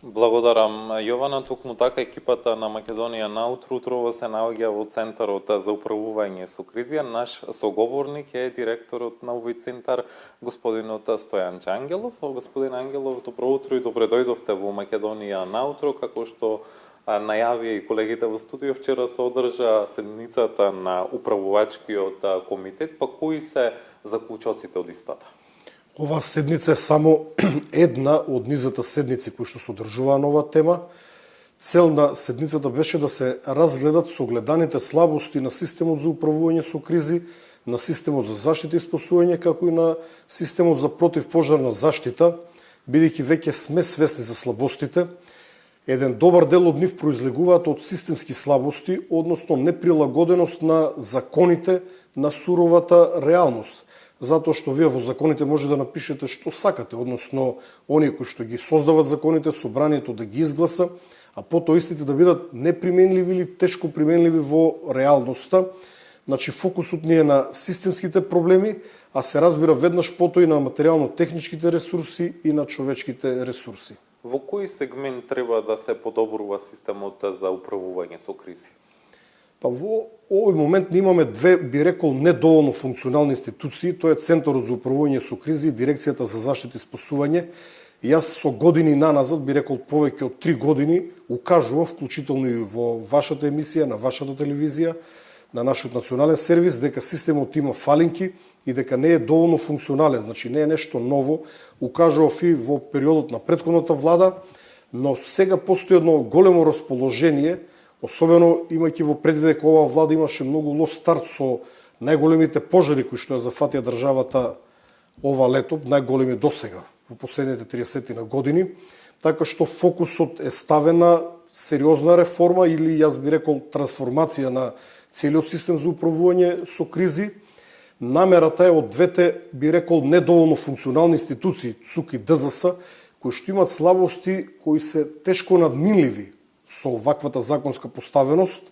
Благодарам, Јована. Токму така екипата на Македонија наутро утрово се наоѓа во Центарот за управување со кризи. Наш соговорник е директорот на овој центар, господинот Стојан Ангелов. Господин Ангелов, добро утро и добре дојдовте во Македонија наутро. Како што најави и колегите во студио, вчера се одржа седницата на управувачкиот комитет, па кои се заклучоците од истата? Оваа седница е само една од низата седници кои што се одржуваа на оваа тема. Цел на седницата беше да се разгледат согледаните слабости на системот за управување со кризи, на системот за заштита и спасување, како и на системот за противпожарна заштита, бидејќи веќе сме свесни за слабостите. Еден добар дел од нив произлегуваат од системски слабости, односно неприлагоденост на законите на суровата реалност. Затоа што вие во законите може да напишете што сакате, односно оние кои што ги создават законите, собранието да ги изгласа, а потоа истите да бидат неприменливи или тешко применливи во реалноста. Значи фокусот ни е на системските проблеми, а се разбира веднаш потоа и на материјално-техничките ресурси и на човечките ресурси. Во кој сегмент треба да се подобрува системот за управување со кризи? Па во овој момент ние имаме две, би рекол, недоволно функционални институции. Тоа е Центарот за управување со кризи и Дирекцијата за заштита и спасување. И јас со години наназад, би рекол повеќе од 3 години, укажувам, вклучително и во вашата емисија, на вашата телевизија, на нашиот национален сервис, дека системот има фалинки и дека не е доволно функционален. Значи не е нешто ново. Укажував и во периодот на претходната влада, но сега постои едно големо расположение, особено имајќи во предвид дека оваа влада имаше многу лош старт со најголемите пожари кои што ја зафатија државата ова лето, најголеми досега во последните 30 на години, така што фокусот е ставен на сериозна реформа или јас би рекол трансформација на целиот систем за управување со кризи. Намерата е од двете, би рекол, недоволно функционални институции, ЦУК и ДЗС, кои што имат слабости кои се тешко надминливи со оваквата законска поставеност,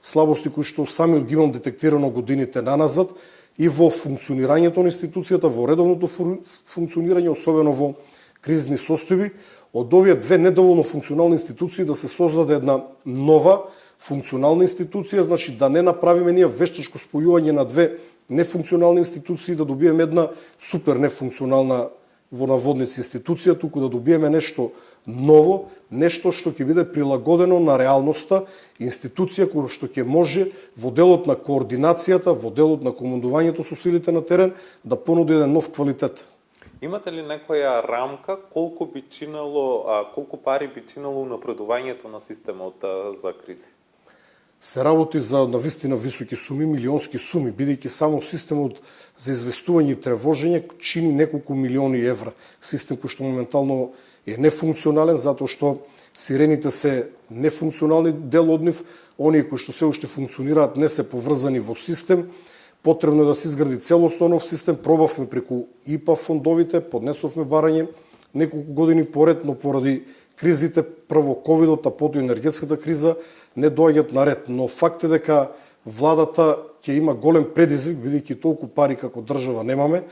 слабости кои што самиот ги имам детектирано годините наназад и во функционирањето на институцијата, во редовното функционирање, особено во кризни состојби. Од овие две недоволно функционални институции да се создаде една нова функционална институција, значи да не направиме ние вештачко спојување на две нефункционални институции, да добиеме една супер нефункционална во наводници институција, туку да добиеме нешто ново, нешто што ќе биде прилагодено на реалноста, институција која што ќе може во делот на координацијата, во делот на командувањето со силите на терен да понуди еден нов квалитет. Имате ли некоја рамка колку пари би чинело напредувањето на системот за кризи? Се работи за навистина високи суми, милионски суми, бидејќи само системот за известување и тревожење чини неколку милиони евра. Систем кој што моментално е нефункционален, затоа што сирените се нефункционални дел од нив, оние кои што се уште функционираат не се поврзани во систем. Потребно е да се изгради целосно нов систем. Пробавме преку ИПА фондовите, поднесовме барање неколку години поред, но поради кризите, прво ковидот, а потоа енергетската криза, не доаѓаат наред. Но факт е дека владата ќе има голем предизвик, бидејќи толку пари како држава немаме.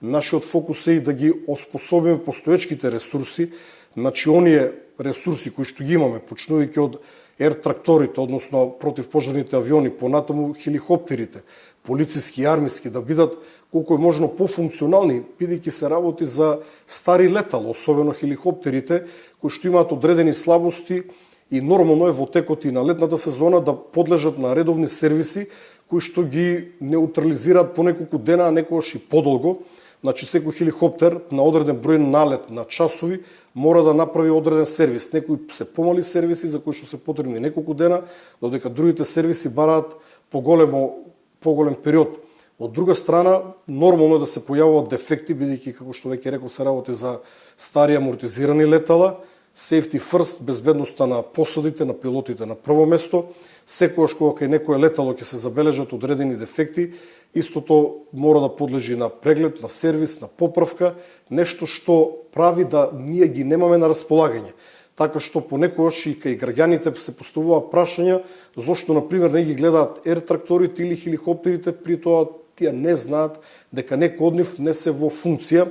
Нашиот фокус е и да ги оспособиме постоечките ресурси, значи оние ресурси кои што ги имаме, почнувајќи од ер-тракторите, односно противпожарните авиони, понатаму хеликоптерите, полициски и армиски, да бидат колку е можно пофункционални, бидејќи се работи за стари летала, особено хеликоптерите, кои што имаат одредени слабости и нормално е во текот и на летната сезона да подлежат на редовни сервиси, кои што ги неутрализираат по неколку дена, а некогаш и подолго. Значи секој хеликоптер на одреден број налет на часови мора да направи одреден сервис. Некои се помали сервиси за кои што се потребни неколку дена, додека другите сервиси бараат поголем период. Од друга страна, нормално е да се појавуваат дефекти, бидејќи, како што веќе реков, се работи за стари амортизирани летала, safety first, безбедноста на посадите, на пилотите на прво место. Секогаш кога кај некое летало ќе се забележат одредени дефекти, истото мора да подлежи на преглед, на сервис, на поправка, нешто што прави да ние ги немаме на располагање. Така што понекогаш и кај граѓаните се поставува прашања зошто, например, не ги гледаат ер-тракторите или хеликоптерите, при тоа тие не знаат дека некои од нив не се во функција,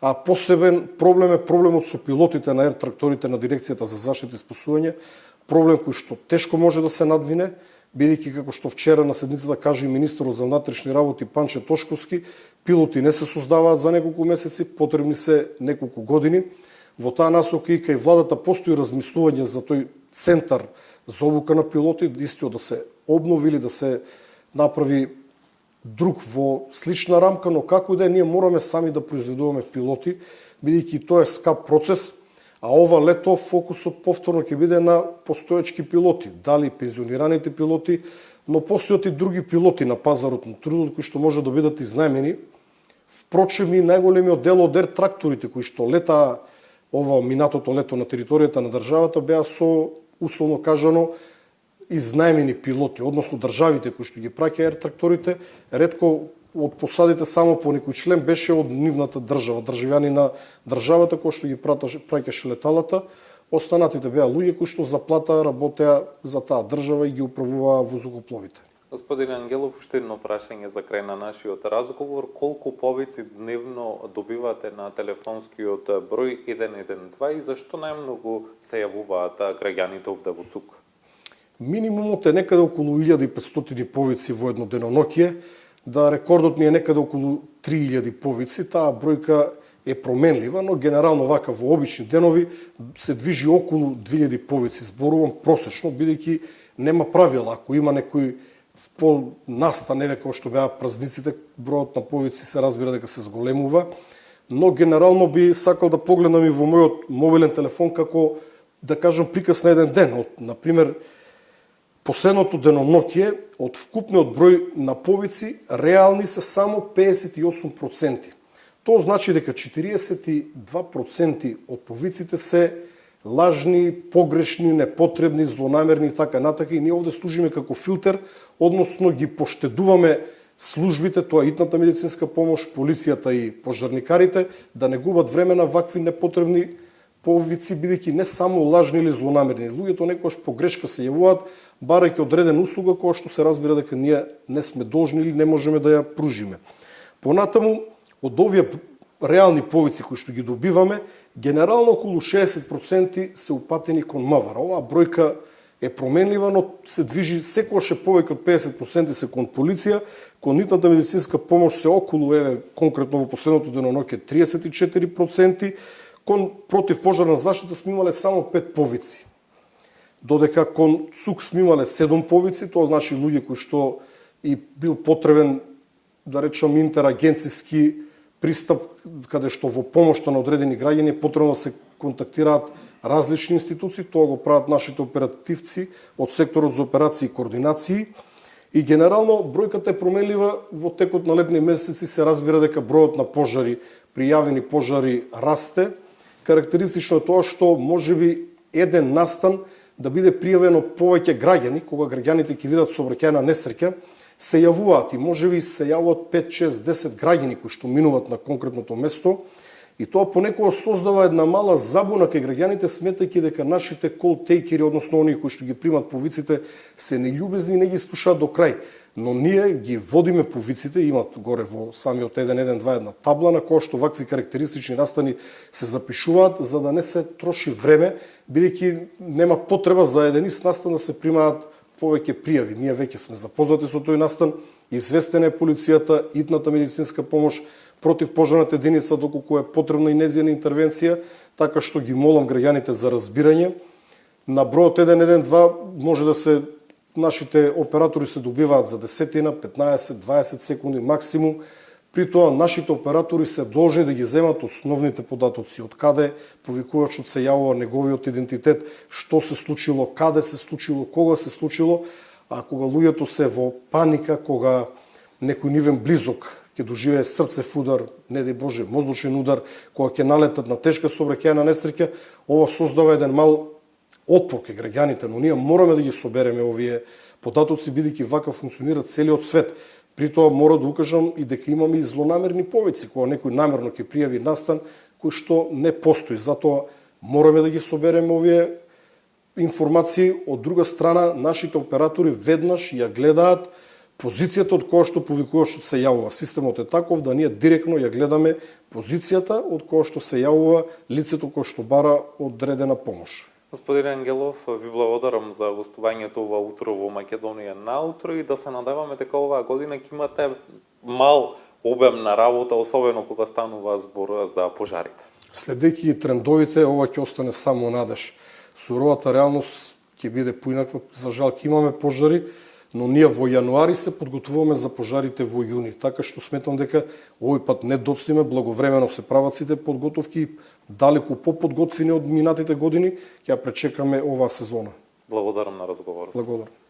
а посебен проблем е проблемот со пилотите на ер-тракторите на Дирекцијата за заштита и спасување, проблем кој што тешко може да се надмине, бидејќи како што вчера на седницата кажа и министерот за внатрешни работи Панче Тошковски, пилоти не се создаваат за неколку месеци, потребни се неколку години. Во таа насока и кај владата постои размислување за тој центар за обука на пилоти, истиот да се обнови или да се направи друг во слична рамка, но како и да е, ние мораме сами да произведуваме пилоти, бидејќи тоа е скап процес, а ова лето фокусот повторно ќе биде на постоечки пилоти, дали пензионираните пилоти, но постојат и други пилоти на пазарот на трудот кои што може да бидат изнаемени. Впрочем и најголемиот дел од ер-тракторите кои што летаа ова минатото лето на територијата на државата беа со, условно кажано, изнаемени пилоти, односно државите кои што ги праќа ер-тракторите, ретко од посадите само по некој член беше од нивната држава, државјани на државата кои што ги праќаше леталата, останатите беа луѓе кои што за плата работеа за таа држава и ги управуваа воздухопловите. Господин Ангелов, уште едно прашање за крај на нашиот разговор. Колку повици дневно добивате на телефонскиот број 112 и зашто најмногу се јавуваат граѓаните овде во ЦУК? Минимумот е некаде околу 1500 повици во едно деноноќие, да рекордот ни е некаде околу 3000 повици, таа бројка е променлива, но генерално вака во обични денови се движи околу 2000 повици, зборувам просечно, бидејќи нема правила. Ако има некој по настан, како што беа празниците, бројот на повици се разбира дека се зголемува, но генерално би сакал да погледнам и во мојот мобилен телефон како, да кажам, приказ на еден ден. Например, последното деноноќие од вкупниот број на повици реални се само 58%. Тоа значи дека 42% од повиците се лажни, погрешни, непотребни, злонамерни и така натака, и ние овде служиме како филтер, односно ги поштедуваме службите, тоа итната медицинска помош, полицијата и пожарникарите, да не губат време на вакви непотребни повици, бидејќи не само лажни или злонамерни. Луѓето некогаш погрешка се јавуваат, барајќи одредена услуга која што се разбира дека ние не сме должни или не можеме да ја пружиме. Понатаму, од овие реални повици кои што ги добиваме, генерално околу 60% се упатени кон МВР. Оваа бројка е променлива, но се движи секогаш повеќе од 50% се кон полиција, кон итната медицинска помош се околу, конкретно во последното деноноќе 34%, кон противпожарна заштита сме имале само 5 повици. Додека кон ЦУК сме имале 7 повици, тоа значи луѓе кои што и бил потребен, да речам, интерагенциски пристап, каде што во помошта на одредени граѓани е потребно да се контактираат различни институции, тоа го прават нашите оперативци од секторот за операции и координации. И генерално бројката е променлива, во текот на летни месеци се разбира дека бројот на пожари, пријавени пожари расте. Карактеристично е тоа што можеби еден настан да биде пријавено повеќе граѓани, кога граѓаните ќе видат сообраќајна несреќа, се јавуваат и можеби се јавуваат 5, 6, 10 граѓани кои што минуваат на конкретното место, и тоа понекогаш создава една мала забуна кај граѓаните, сметајќи дека нашите кол-тейкери, односно оние кои што ги примат повиците, се нељубезни и не ги слушаат до крај. Но ние ги водиме повиците, имат горе во самиот 112 една табла на која што вакви карактеристични настани се запишуваат, за да не се троши време, бидејќи нема потреба за еден ист настан да се примаат повеќе пријави. Ние веќе сме запознати со тој настан, известена е полицијата, итната медицинска помош, противпожарната единица доколку е потребна и нејзина интервенција, така што ги молам граѓаните за разбирање. На бројот 112 може да се нашите оператори се добиваат за 10, 15, 20 секунди максимум. При тоа нашите оператори се должни да ги земат основните податоци, од каде повикувачот се јавува, неговиот идентитет, што се случило, каде се случило, кога се случило, а кога луѓето се во паника, кога некој нивен близок ќе доживее срцев удар, не дај Боже, мозочен удар, кога ќе налетат на тешка сообраќајна несреќа, ова создава еден мал отпор кај граѓаните, но ние мораме да ги собереме овие податоци, бидејќи вака функционира целиот свет. При тоа мора да укажам и дека имаме и злонамерни повици, кога некој намерно ќе пријави настан кој што не постои. Затоа мораме да ги собереме овие информации. Од друга страна, нашите оператори веднаш ја гледаат позицијата од која што повикувачот се јавува. Системот е таков да ние директно ја гледаме позицијата од која што се јавува лицето кој што бара одредена помош. Господин Ангелов, ви благодарам за гостувањето ова утро во Македонија наутро и да се надеваме дека оваа година ќе имате мал обем на работа, особено кога станува збор за пожарите. Следејќи трендовите, ова ќе остане само надеж. Суровата реалност ќе биде поинаква, за жал ќе имаме пожари, но ние во јануари се подготвуваме за пожарите во јуни, така што сметам дека овој пат не доцниме, благовремено се прават сите подготовки, далеку поподготвени од минатите години, ќе ја пречекаме оваа сезона. Благодарам на разговорот. Благодарам.